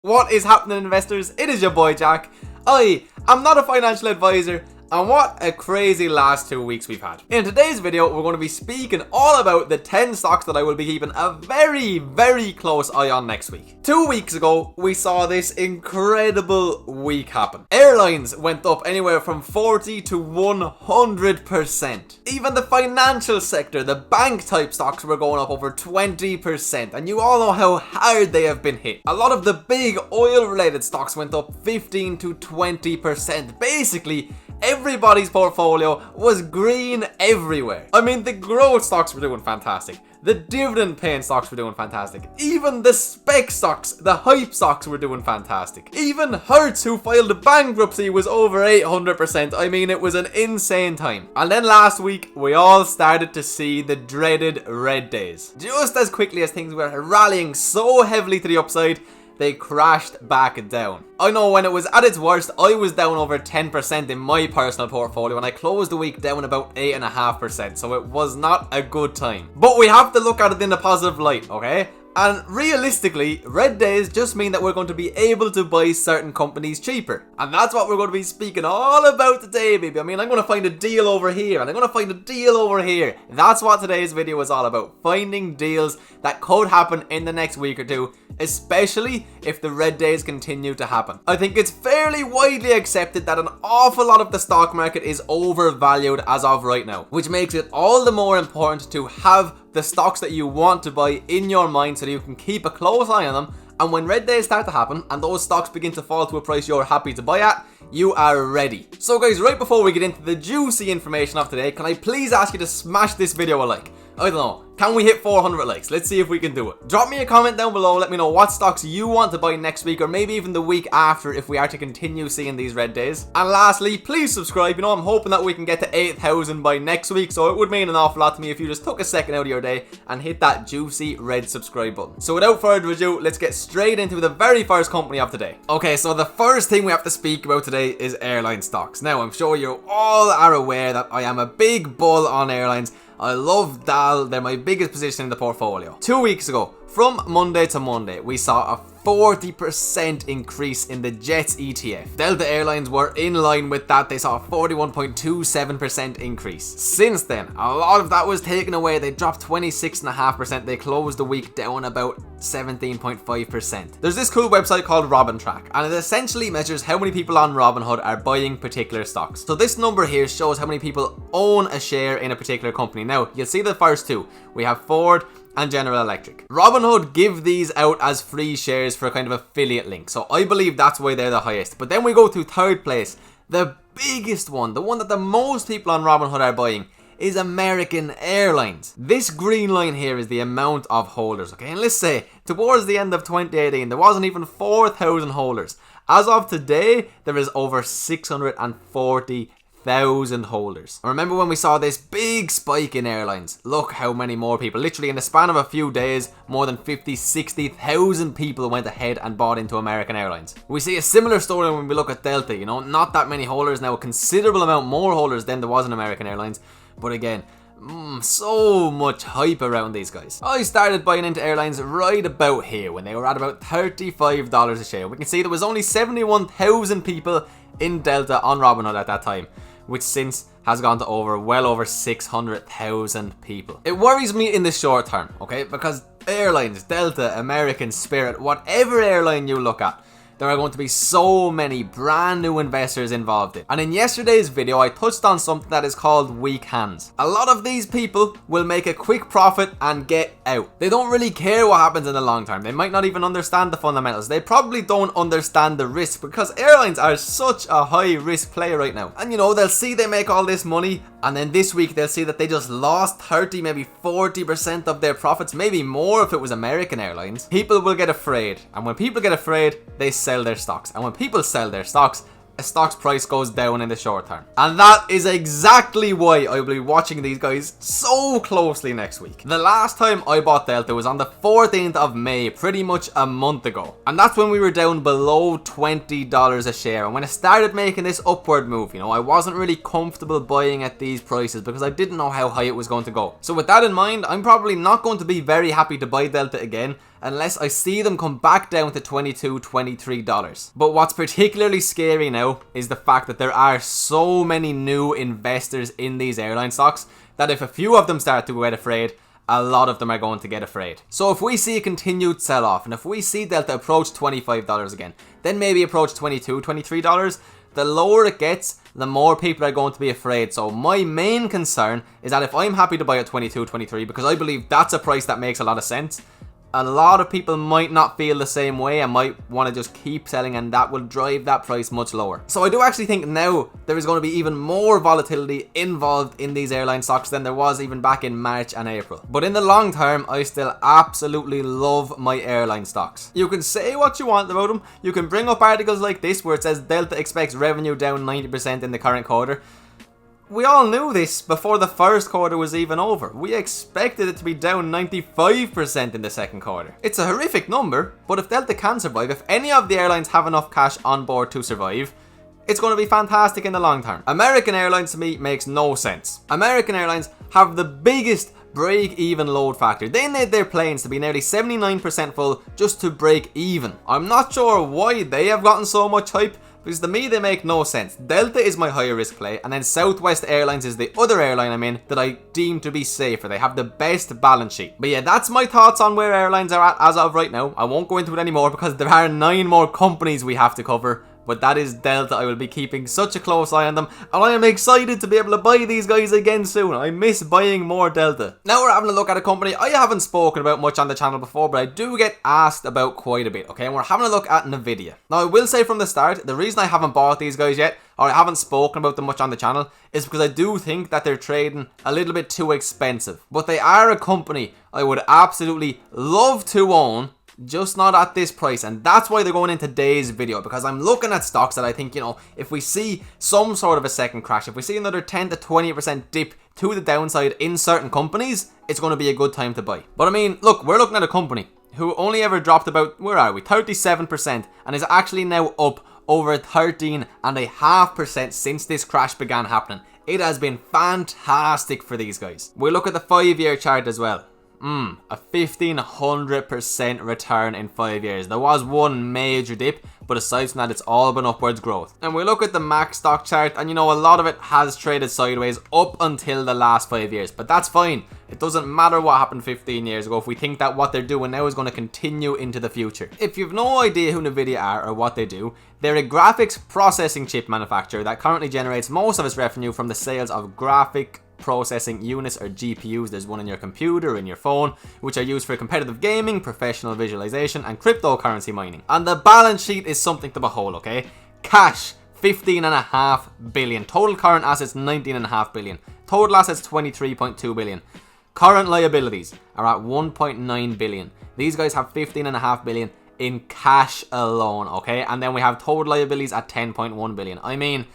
What is happening, investors? It is your boy Jack. I am not a financial advisor, and what a crazy last 2 weeks we've had. In today's video, we're going to be speaking all about the 10 stocks that I will be keeping a very close eye on next week. 2 weeks ago, we saw this incredible week happen. Airlines went up anywhere from 40 to 100%. Even the financial sector, the bank type stocks were going up over 20%, and you all know how hard they have been hit. A lot of the big oil related stocks went up 15 to 20%. Basically, everybody's portfolio was green everywhere. I mean, the growth stocks were doing fantastic. The dividend paying stocks were doing fantastic. Even the spec stocks, the hype stocks were doing fantastic. Even Hertz, who filed bankruptcy, was over 800%. I mean, it was an insane time. And then last week, we all started to see the dreaded red days. Just as quickly as things were rallying so heavily to the upside, they crashed back down. I know when it was at its worst, I was down over 10% in my personal portfolio, and I closed the week down about 8.5%, so it was not a good time. But we have to look at it in a positive light, okay? And realistically, red days just mean that we're going to be able to buy certain companies cheaper. And that's what we're going to be speaking all about today, baby. I mean, I'm going to find a deal over here, and I'm going to find a deal over here. That's what today's video is all about. Finding deals that could happen in the next week or two, especially if the red days continue to happen. I think it's fairly widely accepted that an awful lot of the stock market is overvalued as of right now, which makes it all the more important to have the stocks that you want to buy in your mind so that you can keep a close eye on them, and when red days start to happen and those stocks begin to fall to a price you're happy to buy at, you are ready. So guys, right before we get into the juicy information of today, can I please ask you to smash this video a like? I don't know, can we hit 400 likes? Let's see if we can do it. Drop me a comment down below, let me know what stocks you want to buy next week, or maybe even the week after if we are to continue seeing these red days. And lastly, please subscribe. You know, I'm hoping that we can get to 8,000 by next week, so it would mean an awful lot to me if you just took a second out of your day and hit that juicy red subscribe button. So without further ado, let's get straight into the very first company of today. Okay, so the first thing we have to speak about today is airline stocks. Now, I'm sure you all are aware that I am a big bull on airlines. I love DAL, they're my biggest position in the portfolio. 2 weeks ago, from Monday to Monday, we saw a 40% increase in the Jets ETF. Delta Airlines were in line with that. They saw a 41.27% increase. Since then, a lot of that was taken away. They dropped 26.5%. They closed the week down about 17.5%. There's this cool website called RobinTrack, and it essentially measures how many people on Robinhood are buying particular stocks. So this number here shows how many people own a share in a particular company. Now, you'll see the first two. We have Ford and General Electric. Robinhood give these out as free shares for a kind of affiliate link, so I believe that's why they're the highest. But then we go to third place, the biggest one, the one that the most people on Robinhood are buying, is American Airlines. This green line here is the amount of holders, okay? And let's say, towards the end of 2018, there wasn't even 4,000 holders. As of today, there is over 640,000 holders. Remember when we saw this big spike in airlines? Look how many more people, literally in the span of a few days, more than 50-60,000 people went ahead and bought into American Airlines. We see a similar story when we look at Delta, you know, not that many holders now, a considerable amount more holders than there was in American Airlines, but again, so much hype around these guys. I started buying into airlines right about here when they were at about $35 a share. We can see there was only 71,000 people in Delta on Robinhood at that time, which since has gone to well over 600,000 people. It worries me in the short term, okay? Because airlines, Delta, American, Spirit, whatever airline you look at, there are going to be so many brand new investors involved in. And in yesterday's video, I touched on something that is called weak hands. A lot of these people will make a quick profit and get out. They don't really care what happens in the long term. They might not even understand the fundamentals. They probably don't understand the risk, because airlines are such a high risk play right now. And you know, they'll see they make all this money, and then this week they'll see that they just lost 30, maybe 40% of their profits, maybe more if it was American Airlines. People will get afraid, and when people get afraid, they sell their stocks, and when people sell their stocks, a stock's price goes down in the short term. And that is exactly why I will be watching these guys so closely next week. The last time I bought Delta was on the 14th of May, pretty much a month ago. And that's when we were down below $20 a share. And when I started making this upward move, you know, I wasn't really comfortable buying at these prices because I didn't know how high it was going to go. So with that in mind, I'm probably not going to be very happy to buy Delta again. unless I see them come back down to $22, $23. But what's particularly scary now is the fact that there are so many new investors in these airline stocks that if a few of them start to get afraid, a lot of them are going to get afraid. So if we see a continued sell-off, and if we see Delta approach $25 again, then maybe approach $22, $23, the lower it gets, the more people are going to be afraid. So my main concern is that if I'm happy to buy at 22, 23, because I believe that's a price that makes a lot of sense, a lot of people might not feel the same way and might want to just keep selling, and that will drive that price much lower. So I do actually think now there is going to be even more volatility involved in these airline stocks than there was even back in March and April. But in the long term, I still absolutely love my airline stocks. You can say what you want about them. You can bring up articles like this where it says Delta expects revenue down 90% in the current quarter. We all knew this before the first quarter was even over. We expected it to be down 95% in the second quarter. It's a horrific number, but if Delta can survive, if any of the airlines have enough cash on board to survive, it's going to be fantastic in the long term. American Airlines to me makes no sense. American Airlines have the biggest break-even load factor. They need their planes to be nearly 79% full just to break even. I'm not sure why they have gotten so much hype, because to me they make no sense. Delta is my higher risk play, and then Southwest Airlines is the other airline I'm in that I deem to be safer. They have the best balance sheet. But yeah, that's my thoughts on where airlines are at as of right now. I won't go into it anymore because there are 9 more companies we have to cover. But that is Delta. I will be keeping such a close eye on them, and I am excited to be able to buy these guys again soon. I miss buying more Delta. Now we're having a look at a company I haven't spoken about much on the channel before, but I do get asked about quite a bit, okay? And we're having a look at Nvidia. Now I will say from the start, the reason I haven't bought these guys yet, or I haven't spoken about them much on the channel, is because I do think that they're trading a little bit too expensive. But they are a company I would absolutely love to own, just not at this price, and that's why they're going in today's video, because I'm looking at stocks that I think, you know, if we see some sort of a second crash, if we see another 10 to 20% dip to the downside in certain companies, it's going to be a good time to buy. But I mean, look, we're looking at a company who only ever dropped about, where are we, 37%, and is actually now up over 13.5% since this crash began happening. It has been fantastic for these guys. We look at the 5-year chart as well. A 1500% return in 5 years. There was one major dip, but aside from that, it's all been upwards growth. And we look at the max stock chart, and you know, a lot of it has traded sideways up until the last 5 years, but that's fine. It doesn't matter what happened 15 years ago if we think that what they're doing now is going to continue into the future. If you've no idea who Nvidia are or what they do, they're a graphics processing chip manufacturer that currently generates most of its revenue from the sales of graphic processing units, or GPUs. There's one in your computer, in your phone, which are used for competitive gaming, professional visualization, and cryptocurrency mining. And the balance sheet is something to behold, okay? Cash, 15.5 billion. Total current assets, 19.5 billion. Total assets, 23.2 billion. Current liabilities are at 1.9 billion. These guys have 15.5 billion in cash alone, okay? And then we have total liabilities at 10.1 billion. I mean,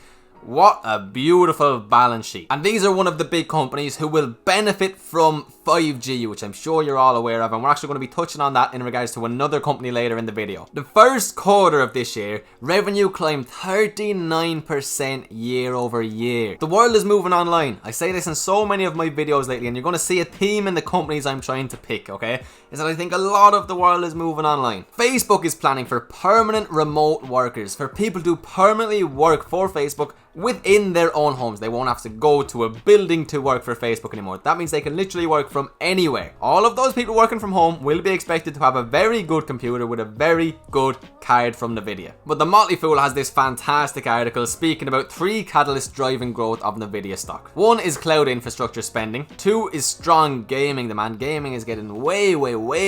what a beautiful balance sheet. And these are one of the big companies who will benefit from 5G, which I'm sure you're all aware of, and we're actually going to be touching on that in regards to another company later in the video. The first quarter of this year, revenue climbed 39% year over year. The world is moving online. I say this in so many of my videos lately, and you're going to see a theme in the companies I'm trying to pick, okay? Is that I think a lot of the world is moving online. Facebook is planning for permanent remote workers, for people to permanently work for Facebook within their own homes. They won't have to go to a building to work for Facebook anymore. That means they can literally work from anywhere. All of those people working from home will be expected to have a very good computer with a very good card from Nvidia. But the Motley Fool has this fantastic article speaking about 3 catalysts driving growth of Nvidia stock. 1 is cloud infrastructure spending. 2 is strong gaming demand. Gaming is getting way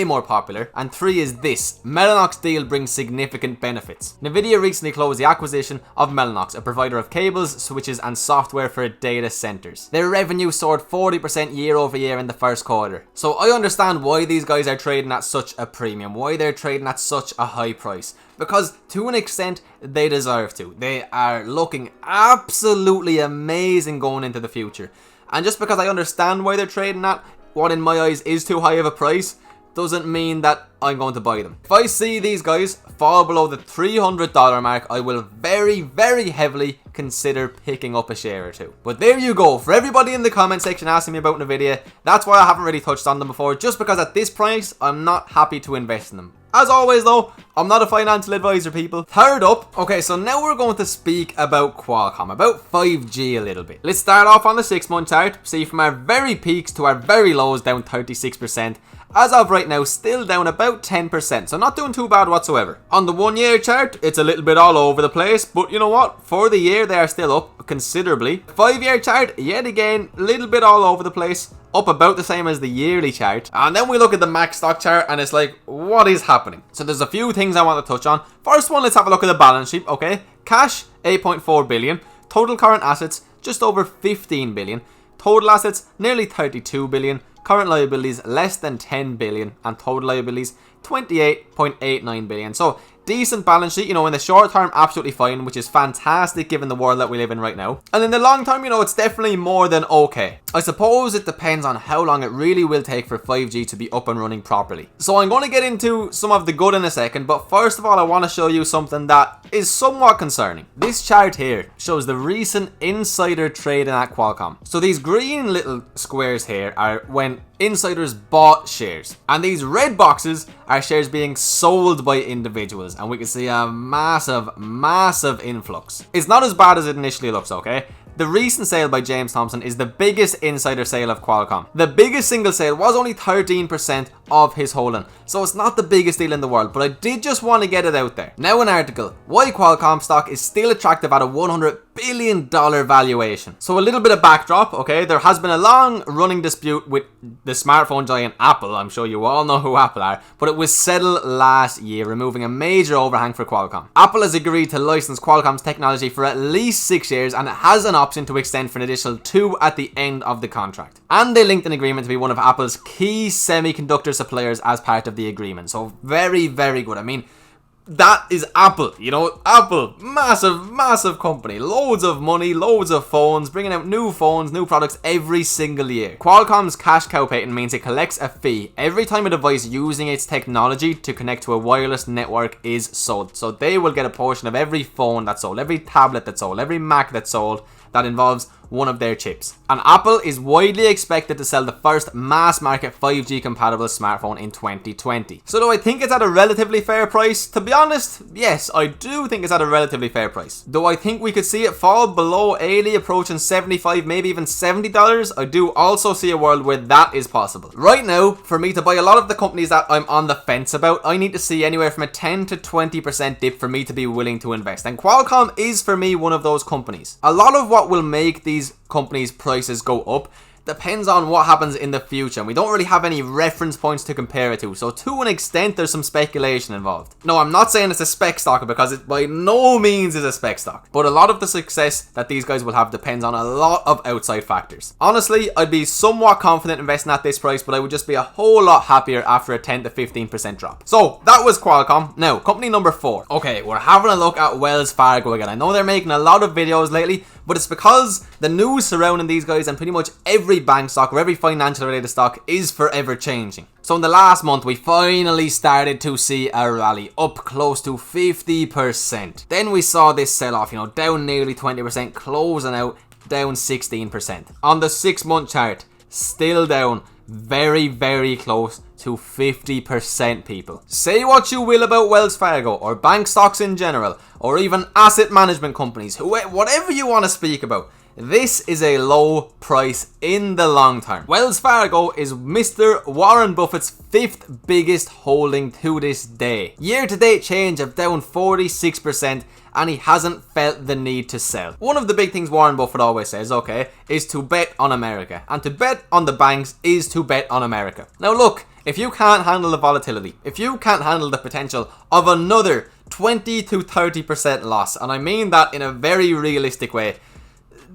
more popular. And 3 is this: Mellanox deal brings significant benefits. Nvidia recently closed the acquisition of Mellanox, a provider of cables, switches, and software for data centers. Their revenue soared 40% year over year in the first quarter. So I understand why these guys are trading at such a premium, why they're trading at such a high price. Because to an extent, they deserve to. They are looking absolutely amazing going into the future. And just because I understand why they're trading at what in my eyes is too high of a price, doesn't mean that I'm going to buy them. If I see these guys fall below the $300 mark, I will very, very heavily consider picking up a share or two. But there you go. For everybody in the comment section asking me about Nvidia, that's why I haven't really touched on them before, just because at this price, I'm not happy to invest in them. As always though, I'm not a financial advisor, people. Third up, okay, so now we're going to speak about Qualcomm, about 5G a little bit. Let's start off on the 6-month chart. See, from our very peaks to our very lows, down 36%. As of right now, still down about 10%, so not doing too bad whatsoever. On the 1-year chart, it's a little bit all over the place, but you know what? For the year, they are still up considerably. 5-year chart, yet again, a little bit all over the place, up about the same as the yearly chart. And then we look at the max stock chart, and it's like, what is happening? So there's a few things I want to touch on. First one, let's have a look at the balance sheet, okay? Cash, 8.4 billion. Total current assets, just over 15 billion. Total assets, nearly 32 billion. Current liabilities less than 10 billion, and total liabilities 28.89 billion. So decent balance sheet, you know, in the short term, absolutely fine, which is fantastic given the world that we live in right now. And in the long term, you know, it's definitely more than okay. I suppose it depends on how long it really will take for 5G to be up and running properly. So I'm going to get into some of the good in a second, but first of all, I want to show you something that is somewhat concerning. This chart here shows the recent insider trading at Qualcomm. So these green little squares here are when insiders bought shares, and these red boxes are shares being sold by individuals, and we can see a massive influx. It's not as bad as it initially looks, okay? The recent sale by James Thompson is the biggest insider sale of Qualcomm. The biggest single sale was only 13% of his holding, so it's not the biggest deal in the world, but I did just want to get it out there. Now an article, why Qualcomm stock is still attractive at a $100 billion valuation. So a little bit of backdrop, okay? There has been a long running dispute with the smartphone giant Apple. I'm sure you all know who Apple are, but it was settled last year, removing a major overhang for Qualcomm. Apple has agreed to license Qualcomm's technology for at least 6 years, and it has an option to extend for an additional 2 at the end of the contract. And they linked an agreement to be one of Apple's key semiconductor suppliers as part of the agreement. So very, very good. I mean, that is Apple, you know, Apple, massive company, loads of money, loads of phones, bringing out new phones, new products every single year. Qualcomm's cash cow patent means it collects a fee every time a device using its technology to connect to a wireless network is sold. So they will get a portion of every phone that's sold, every tablet that's sold, every Mac that's sold that involves one of their chips. And Apple is widely expected to sell the first mass market 5G compatible smartphone in 2020. So do I think it's at a relatively fair price? To be honest, yes, I do think it's at a relatively fair price. Do I think we could see it fall below 80, approaching 75, maybe even $70? I do also see a world where that is possible. Right now, for me to buy a lot of the companies that I'm on the fence about, I need to see anywhere from a 10 to 20% dip for me to be willing to invest. And Qualcomm is for me one of those companies. A lot of what will make these companies' prices go up depends on what happens in the future, and we don't really have any reference points to compare it to, so to an extent there's some speculation involved. No, I'm not saying it's a spec stock, because it by no means is a spec stock, but a lot of the success that these guys will have depends on a lot of outside factors. Honestly, I'd be somewhat confident investing at this price, but I would just be a whole lot happier after a 10 to 15% drop. So that was Qualcomm. Now, company number 4. Okay, we're having a look at Wells Fargo again. I know they're making a lot of videos lately, but it's because the news surrounding these guys and pretty much every bank stock or every financial related stock is forever changing. So in the last month, we finally started to see a rally up close to 50%. Then we saw this sell off, you know, down nearly 20%, closing out down 16%. On the 6-month chart, still down very close to 50%, people. Say what you will about Wells Fargo or bank stocks in general, or even asset management companies, whatever you want to speak about. This is a low price in the long term. Wells Fargo is Mr. Warren Buffett's 5th biggest holding to this day. Year-to-date change of down 46%, and he hasn't felt the need to sell. One of the big things Warren Buffett always says, okay, is to bet on America. And to bet on the banks is to bet on America. Now look, if you can't handle the volatility, if you can't handle the potential of another 20 to 30% loss, and I mean that in a very realistic way,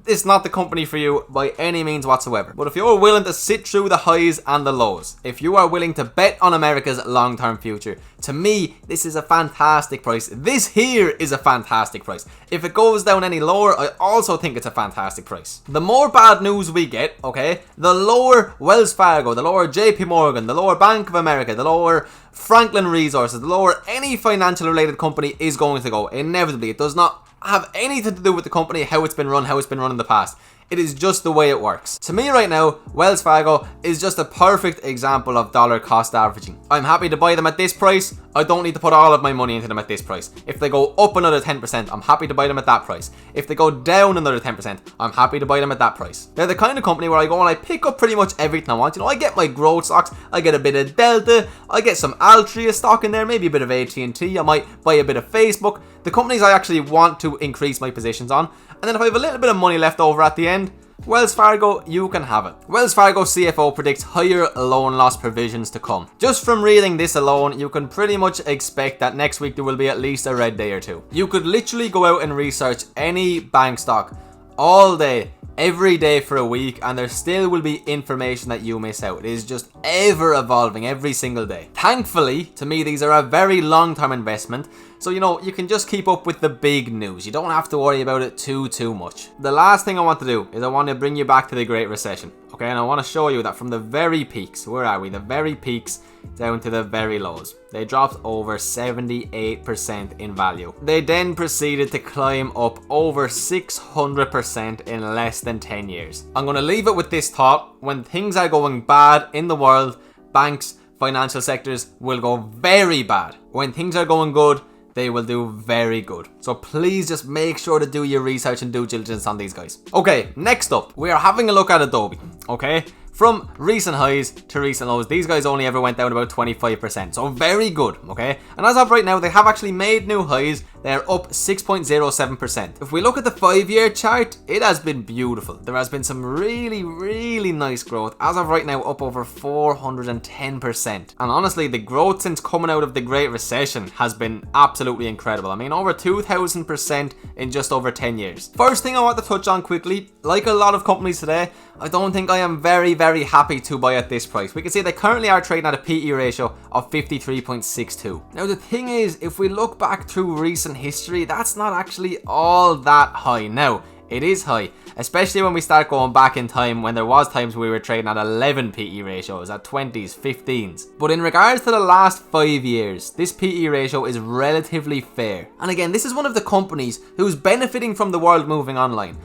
it's not the company for you by any means whatsoever. But if you're willing to sit through the highs and the lows, if you are willing to bet on America's long-term future, to me, this is a fantastic price. This here is a fantastic price. If it goes down any lower, I also think it's a fantastic price. The more bad news we get, okay, the lower Wells Fargo, the lower JP Morgan, the lower Bank of America, the lower Franklin Resources, the lower any financial related company is going to go. Inevitably, it does not have anything to do with the company, how it's been run in the past. It is just the way it works. To me right now, Wells Fargo is just a perfect example of dollar cost averaging. I'm happy to buy them at this price. I don't need to put all of my money into them at this price. If they go up another 10%, I'm happy to buy them at that price. If they go down another 10%, I'm happy to buy them at that price. They're the kind of company where I go and I pick up pretty much everything I want. You know, I get my growth stocks, I get a bit of Delta, I get some Altria stock in there, maybe a bit of AT&T, I might buy a bit of Facebook. The companies I actually want to increase my positions on. And then if I have a little bit of money left over at the end, Wells Fargo, you can have it. Wells Fargo CFO predicts higher loan loss provisions to come. Just from reading this alone, you can pretty much expect that next week there will be at least a red day or two. You could literally go out and research any bank stock all day, every day for a week, and there still will be information that you miss out. It is just ever evolving every single day. Thankfully, to me, these are a very long-term investment. So, you know, you can just keep up with the big news. You don't have to worry about it too much. The last thing I want to do is I want to bring you back to the Great Recession. Okay, and I want to show you that from the very peaks, where are we? The very peaks down to the very lows. They dropped over 78% in value. They then proceeded to climb up over 600% in less than 10 years. I'm going to leave it with this thought. When things are going bad in the world, banks, financial sectors will go very bad. When things are going good, they will do very good. So please just make sure to do your research and due diligence on these guys. Okay, next up, we are having a look at Adobe. Okay, from recent highs to recent lows, these guys only ever went down about 25%. So very good, okay? And as of right now, they have actually made new highs. They're up 6.07%. If we look at the 5-year chart, it has been beautiful. There has been some really nice growth. As of right now, up over 410%. And honestly, the growth since coming out of the Great Recession has been absolutely incredible. I mean, over 2,000% in just over 10 years. First thing I want to touch on quickly, like a lot of companies today, I don't think I am very happy to buy at this price. We can see they currently are trading at a PE ratio of 53.62. Now the thing is, if we look back through recent history, that's not actually all that high. Now, it is high, especially when we start going back in time when there was times we were trading at 11 PE ratios, at 20s, 15s. But in regards to the last 5 years, this PE ratio is relatively fair. And again, this is one of the companies who's benefiting from the world moving online.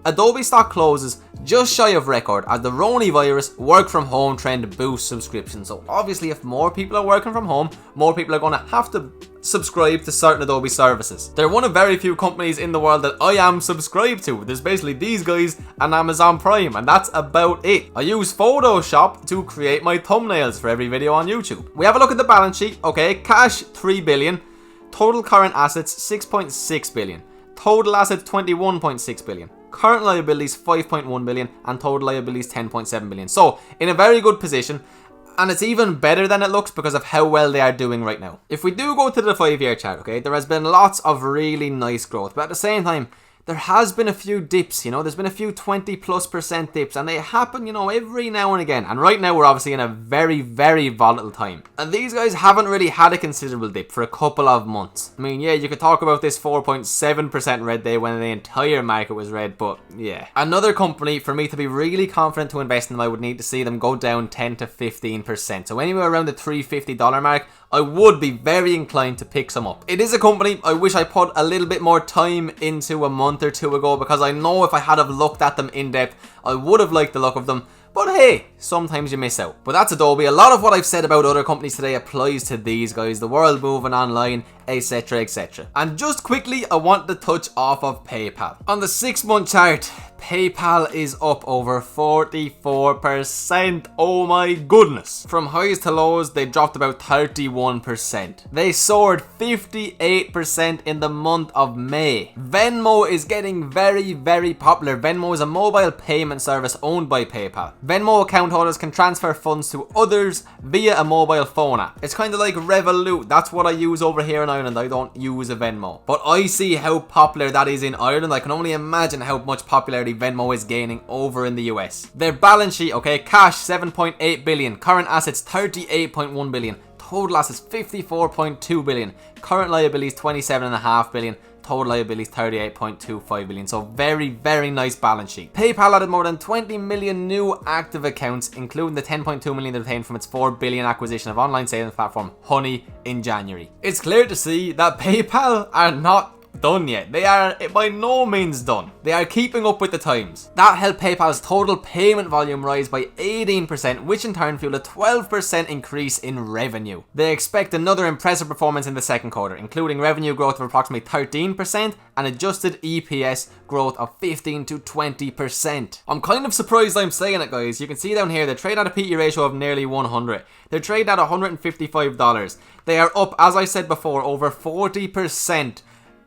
Adobe stock closes just shy of record as the coronavirus work from home trend boosts subscriptions. So obviously if more people are working from home, more people are going to have to subscribe to certain Adobe services. They're one of very few companies in the world that I am subscribed to. There's basically these guys and Amazon Prime, and that's about it. I use Photoshop to create my thumbnails for every video on YouTube. We have a look at the balance sheet. Okay, cash 3 billion, total current assets 6.6 billion, total assets 21.6 billion. Current liabilities 5.1 billion and total liabilities 10.7 billion. So in a very good position, and it's even better than it looks because of how well they are doing right now. If we do go to the 5-year chart, okay, there has been lots of really nice growth, but at the same time, there has been a few dips, you know, there's been a few 20+% dips, and they happen, you know, every now and again. And right now we're obviously in a very volatile time. And these guys haven't really had a considerable dip for a couple of months. I mean, yeah, you could talk about this 4.7% red day when the entire market was red, but yeah. Another company, for me to be really confident to invest in them, I would need to see them go down 10 to 15%. So anywhere around the $350 mark, I would be very inclined to pick some up. It is a company I wish I put a little bit more time into a month or two ago, because I know if I had have looked at them in depth, I would have liked the look of them. But hey, sometimes you miss out. But that's Adobe. A lot of what I've said about other companies today applies to these guys, the world moving online, etc. And just quickly, I want to touch off of PayPal. On the 6-month chart, PayPal is up over 44%. Oh my goodness. From highs to lows, they dropped about 31%. They soared 58% in the month of May. Venmo is getting very popular. Venmo is a mobile payment service owned by PayPal. Venmo account holders can transfer funds to others via a mobile phone app. It's kind of like Revolut. That's what I use over here in Ireland, I don't use a Venmo. But I see how popular that is in Ireland. I can only imagine how much popularity Venmo is gaining over in the US. Their balance sheet, okay, cash 7.8 billion, current assets 38.1 billion, total assets 54.2 billion, current liabilities 27.5 billion, total liabilities 38.25 billion. So very, very nice balance sheet. PayPal added more than 20 million new active accounts, including the 10.2 million they retained from its 4 billion acquisition of online savings platform Honey in January. It's clear to see that PayPal are not done yet. They are by no means done. They are keeping up with the times. That helped PayPal's total payment volume rise by 18%, which in turn fueled a 12% increase in revenue. They expect another impressive performance in the second quarter, including revenue growth of approximately 13% and adjusted EPS growth of 15 to 20%. I'm kind of surprised I'm saying it, guys. You can see down here they trade at a PE ratio of nearly 100. They're trading at $155. They are up, as I said before, over 40%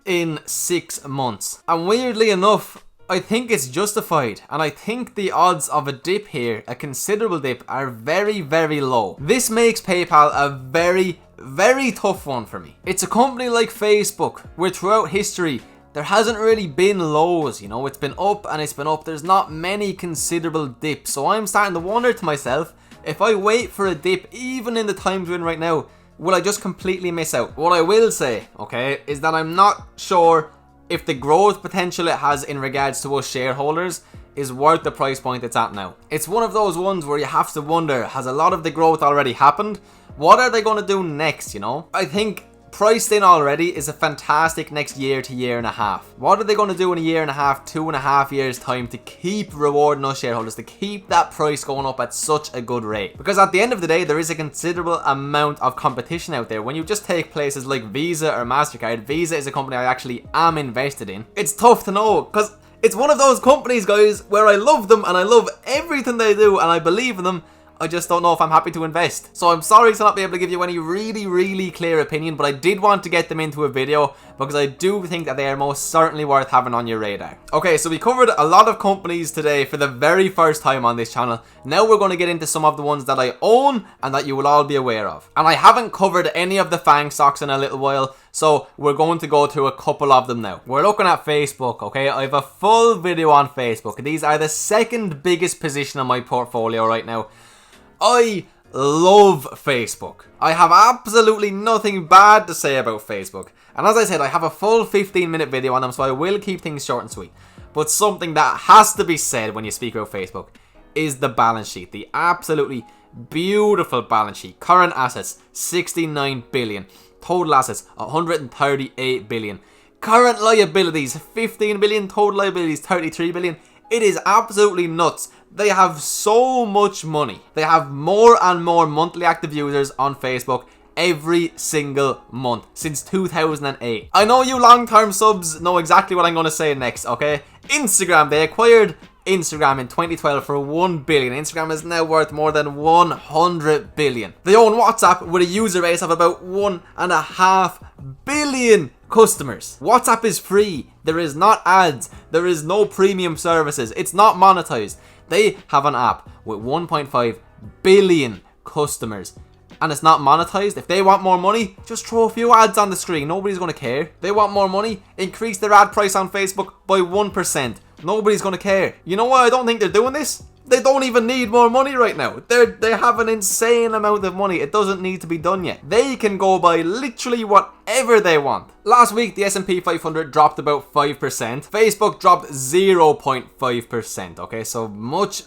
in 6 months. And weirdly enough, I think it's justified, and I think the odds of a dip here, a considerable dip, are very, very low. This makes PayPal a very, very tough one for me. It's a company like Facebook, where throughout history there hasn't really been lows, you know, it's been up and it's been up. There's not many considerable dips, so I'm starting to wonder to myself, if I wait for a dip, even in the times we're in right now, will I just completely miss out? What I will say, okay, is that I'm not sure if the growth potential it has in regards to us shareholders is worth the price point it's at now. It's one of those ones where you have to wonder, has a lot of the growth already happened? What are they going to do next, you know? I think priced in already is a fantastic next year to year and a half. What are they going to do in a year and a half, 2.5 years time to keep rewarding us shareholders, to keep that price going up at such a good rate? Because at the end of the day, there is a considerable amount of competition out there. When you just take places like Visa or MasterCard, Visa is a company I actually am invested in. It's tough to know because it's one of those companies, guys, where I love them and I love everything they do and I believe in them. I just don't know if I'm happy to invest. So I'm sorry to not be able to give you any really clear opinion, but I did want to get them into a video because I do think that they are most certainly worth having on your radar. Okay, so we covered a lot of companies today for the very first time on this channel. Now we're going to get into some of the ones that I own and that you will all be aware of. And I haven't covered any of the FAANG stocks in a little while, so we're going to go through a couple of them now. We're looking at Facebook, okay? I have a full video on Facebook. These are the second biggest position on my portfolio right now. I love Facebook. I have absolutely nothing bad to say about Facebook. And as I said, I have a full 15-minute video on them, so I will keep things short and sweet. But something that has to be said when you speak about Facebook is the balance sheet. The absolutely beautiful balance sheet. Current assets, 69 billion. Total assets, 138 billion. Current liabilities, 15 billion. Total liabilities, 33 billion. It is absolutely nuts. They have so much money. They have more and more monthly active users on Facebook every single month since 2008. I know you long-term subs know exactly what I'm going to say next, okay? Instagram, they acquired Instagram in 2012 for 1 billion. Instagram is now worth more than 100 billion. They own WhatsApp with a user base of about 1.5 billion customers. WhatsApp is free. There is not ads. There is no premium services. It's not monetized. They have an app with 1.5 billion customers and it's not monetized. If they want more money, just throw a few ads on the screen. Nobody's going to care. They want more money, increase their ad price on Facebook by 1%. Nobody's going to care. You know why I don't think they're doing this? They don't even need more money right now. They have an insane amount of money. It doesn't need to be done yet. They can go buy literally whatever they want. Last week, the S&P 500 dropped about 5%. Facebook dropped 0.5%. Okay, so much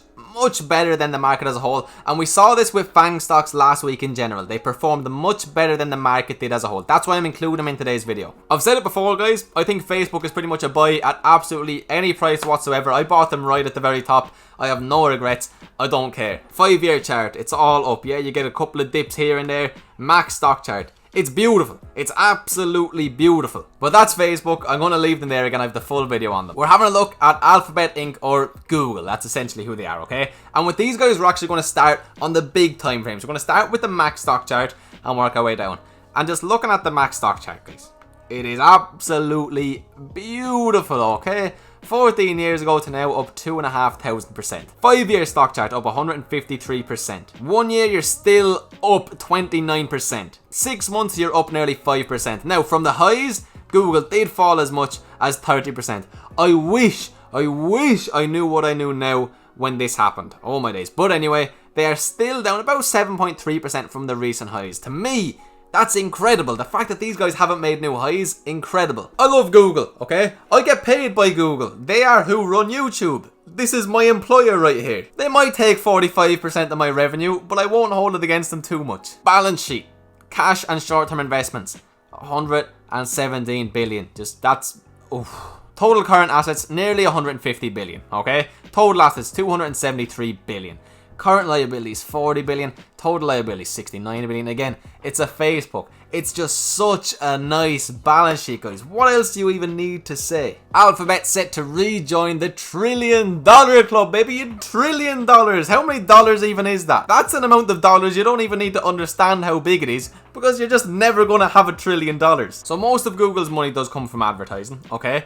better than the market as a whole. And we saw this with FAANG stocks last week in general. They performed much better than the market did as a whole. That's why I'm including them in today's video. I've said it before, guys. I think Facebook is pretty much a buy at absolutely any price whatsoever. I bought them right at the very top. I have no regrets. I don't care. 5-year chart, it's all up. Yeah, you get a couple of dips here and there. Max stock chart. It's beautiful. It's absolutely beautiful. But that's Facebook. I'm going to leave them there again. I have the full video on them. We're having a look at Alphabet Inc. or Google. That's essentially who they are, okay? And with these guys, we're actually going to start on the big time frames. We're going to start with the max stock chart and work our way down. And just looking at the max stock chart, guys, It is absolutely beautiful, okay? 14 years ago to now, up 2,500%. 5-year stock chart up 153%. 1 year you're still up 29%. 6 months you're up nearly 5%. Now from the highs, Google did fall as much as 30%. I wish I knew what I knew now when this happened. Oh my days. But anyway, they are still down about 7.3% from the recent highs. To me, that's incredible. The fact that these guys haven't made new highs, incredible. I love Google, okay? I get paid by Google. They are who run YouTube. This is my employer right here. They might take 45% of my revenue, but I won't hold it against them too much. Balance sheet. Cash and short-term investments. 117 billion. Just that's... oof. Total current assets, nearly 150 billion, okay? Total assets, 273 billion. Current liabilities, 40 billion. Total liabilities, 69 billion. Again, it's a Facebook. It's just such a nice balance sheet, guys. What else do you even need to say? Alphabet set to rejoin the $1 trillion club, baby. $1 trillion. How many dollars even is that? That's an amount of dollars you don't even need to understand how big it is, because you're just never going to have $1 trillion. So most of Google's money does come from advertising, okay?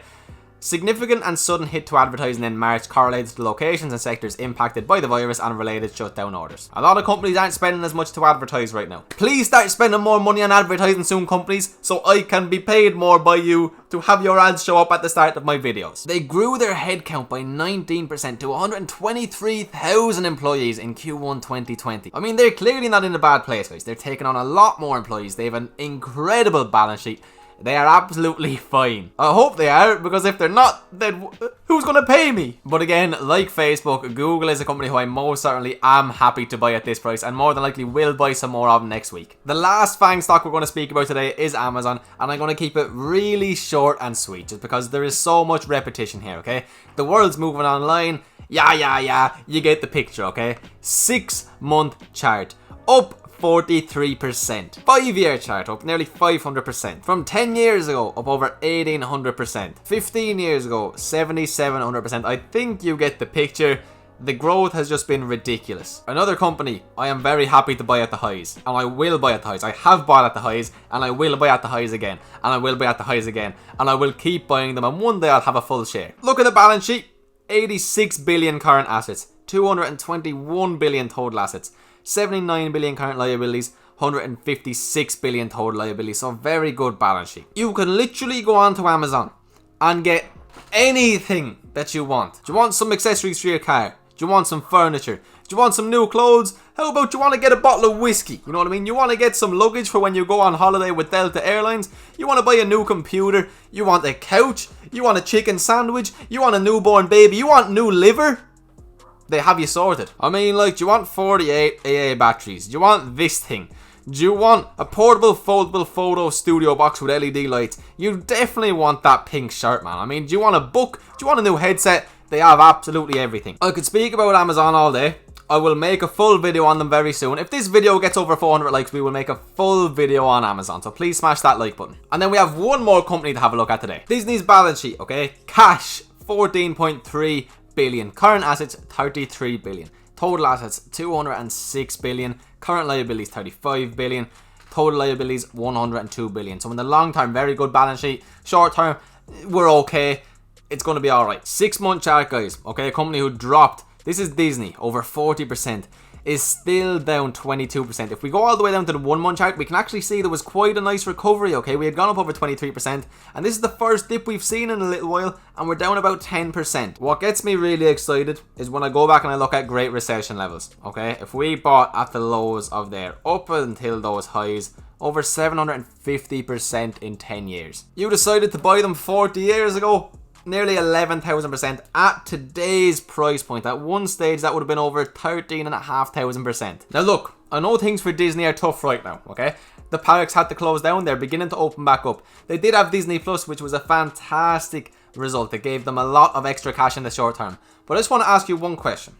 Significant and sudden hit to advertising in March correlated to locations and sectors impacted by the virus and related shutdown orders. A lot of companies aren't spending as much to advertise right now. Please start spending more money on advertising soon, companies, so I can be paid more by you to have your ads show up at the start of my videos. They grew their headcount by 19% to 123,000 employees in Q1 2020. I mean, they're clearly not in a bad place, guys. They're taking on a lot more employees. They have an incredible balance sheet. They are absolutely fine. I hope they are, because if they're not, then who's going to pay me? But again, like Facebook, Google is a company who I most certainly am happy to buy at this price, and more than likely will buy some more of them next week. The last FAANG stock we're going to speak about today is Amazon, and I'm going to keep it really short and sweet, just because there is so much repetition here, okay? The world's moving online. Yeah, you get the picture, okay? 6-month chart. Up 43%. 5-year chart up nearly 500%. From 10 years ago, up over 1800%. 15 years ago, 7700%. I think you get the picture. The growth has just been ridiculous. Another company I am very happy to buy at the highs, and I will buy at the highs. I have bought at the highs, and I will buy at the highs again, and I will buy at the highs again, and I will keep buying them, and one day I'll have a full share. Look at the balance sheet. 86 billion current assets, 221 billion total assets, 79 billion current liabilities, 156 billion total liabilities. So very good balance sheet. You can literally go on to Amazon and get anything that you want. Do you want some accessories for your car? Do you want some furniture? Do you want some new clothes? How about you want to get a bottle of whiskey? You know what I mean? You want to get some luggage for when you go on holiday with Delta Airlines? You want to buy a new computer? You want a couch? You want a chicken sandwich? You want a newborn baby? You want new liver? They have you sorted. I mean, like, do you want 48 AA batteries? Do you want this thing? Do you want a portable foldable photo studio box with LED lights? You definitely want that pink shirt, man. I mean, do you want a book? Do you want a new headset? They have absolutely everything. I could speak about Amazon all day. I will make a full video on them very soon. If this video gets over 400 likes, we will make a full video on Amazon. So please smash that like button. And then we have one more company to have a look at today. Disney's balance sheet, okay? Cash, 14.3 billion. Current assets, 33 billion. Total assets, 206 billion. Current liabilities, 35 billion. Total liabilities, 102 billion. So in the long term, very good balance sheet. Short term, we're okay. It's going to be alright. 6-month chart, guys. Okay, a company who dropped, this is Disney, over 40%, is still down 22%. If we go all the way down to the 1-month chart, we can actually see there was quite a nice recovery, okay? We had gone up over 23%, and this is the first dip we've seen in a little while, and we're down about 10%. What gets me really excited is when I go back and I look at Great Recession levels, okay? If we bought at the lows of there, up until those highs, over 750% in 10 years. You decided to buy them 40 years ago, nearly 11,000% at today's price point. At one stage, that would have been over 13,500%. Now look, I know things for Disney are tough right now, okay? The parks had to close down. They're beginning to open back up. They did have Disney Plus, which was a fantastic result. It gave them a lot of extra cash in the short term. But I just want to ask you one question.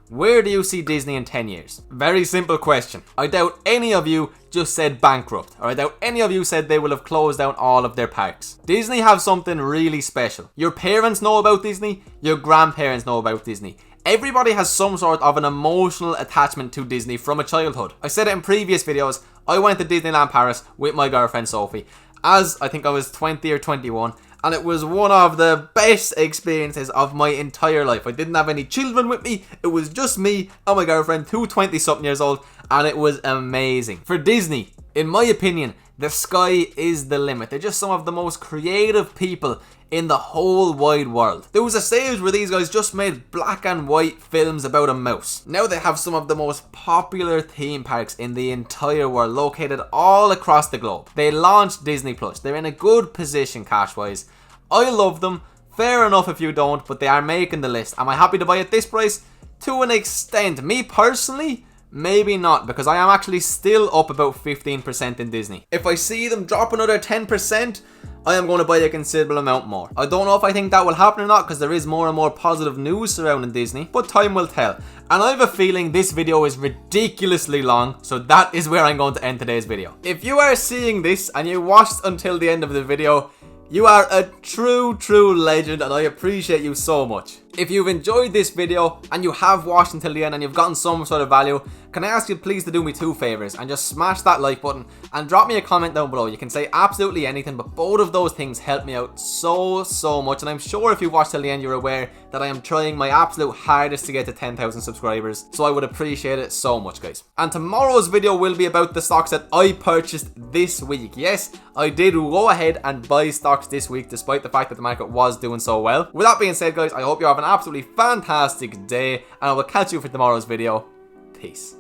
Where do you see Disney in 10 years? Very simple question. I doubt any of you just said bankrupt, or I doubt any of you said they will have closed down all of their parks. Disney have something really special. Your parents know about Disney, your grandparents know about Disney. Everybody has some sort of an emotional attachment to Disney from a childhood. I said it in previous videos, I went to Disneyland Paris with my girlfriend Sophie, as I think I was 20 or 21. And it was one of the best experiences of my entire life. I didn't have any children with me. It was just me and my girlfriend, two 20-something years old. And it was amazing. For Disney, in my opinion, the sky is the limit. They're just some of the most creative people in the whole wide world. There was a stage where these guys just made black and white films about a mouse. Now they have some of the most popular theme parks in the entire world, located all across the globe. They launched Disney Plus. They're in a good position cash-wise. I love them. Fair enough if you don't, but they are making the list. Am I happy to buy at this price? To an extent. Me personally, maybe not, because I am actually still up about 15% in Disney. If I see them drop another 10%, I am going to buy a considerable amount more. I don't know if I think that will happen or not, because there is more and more positive news surrounding Disney, but time will tell. And I have a feeling this video is ridiculously long, so that is where I'm going to end today's video. If you are seeing this and you watched until the end of the video, you are a true legend, and I appreciate you so much. If you've enjoyed this video and you have watched until the end and you've gotten some sort of value, can I ask you please to do me two favors and just smash that like button and drop me a comment down below. You can say absolutely anything, but both of those things help me out so much, and I'm sure if you watched till the end you're aware that I am trying my absolute hardest to get to 10,000 subscribers, so I would appreciate it so much, guys. And tomorrow's video will be about the stocks that I purchased this week. Yes, I did go ahead and buy stocks this week despite the fact that the market was doing so well. With that being said, guys, I hope you have an absolutely fantastic day, and I will catch you for tomorrow's video. Peace.